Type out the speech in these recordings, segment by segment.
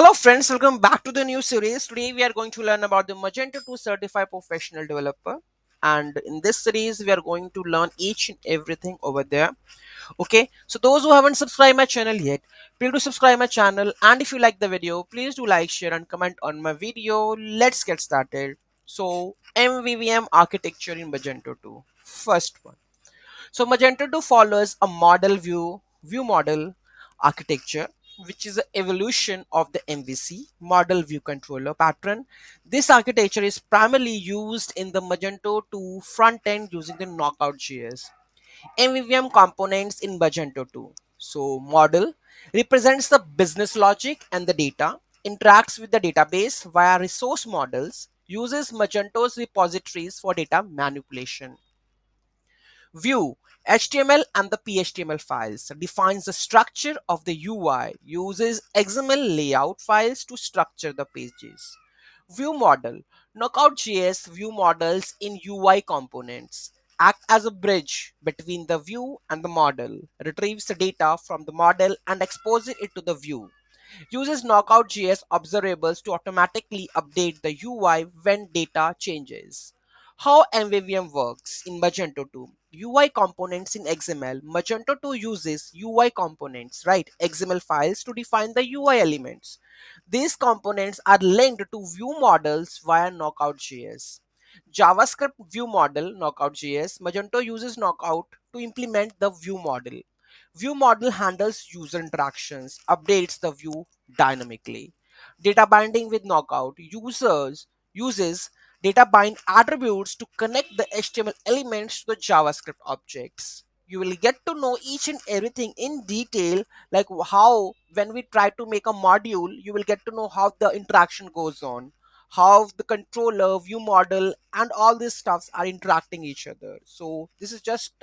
Hello friends, welcome back to the new series. Today we are going to learn about the Magento 2 Certified Professional Developer. And in this series, we are going to learn each and everything over there. Okay, so those who haven't subscribed my channel yet, please do subscribe my channel. And if you like the video, please do like, share and comment on my video. Let's get started. So MVVM architecture in Magento 2. First one. So Magento 2 follows a model view model architecture, which is an evolution of the MVC model view controller pattern. This architecture is primarily used in the Magento 2 front end using the Knockout.js. MVVM components in Magento 2. So model represents the business logic and the data, interacts with the database via resource models, uses Magento's repositories for data manipulation. View HTML and the PHTML files defines the structure of the UI, uses XML layout files to structure the pages. View model Knockout.js view models in UI components act as a bridge between the view and the model, retrieves the data from the model and exposes it to the view. Uses Knockout.js observables to automatically update the UI when data changes. How MVVM works in Magento 2. UI components in XML. Magento 2 uses UI components, right? XML files to define the UI elements. These components are linked to view models via Knockout.js. JavaScript view model Knockout.js. Magento uses Knockout to implement the view model. View model handles user interactions, updates the view dynamically. Data binding with Knockout users uses data bind attributes to connect the HTML elements to the JavaScript objects. You will get to know each and everything in detail, like how when we try to make a module, you will get to know how the interaction goes on, how the controller, view model, and all these stuffs are interacting each other. So this is just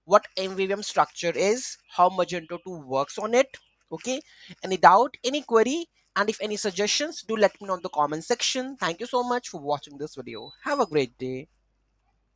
what MVVM structure is, how Magento 2 works on it. Okay, any doubt, any query, and if any suggestions, do let me know in the comment section. Thank you so much for watching this video. Have a great day.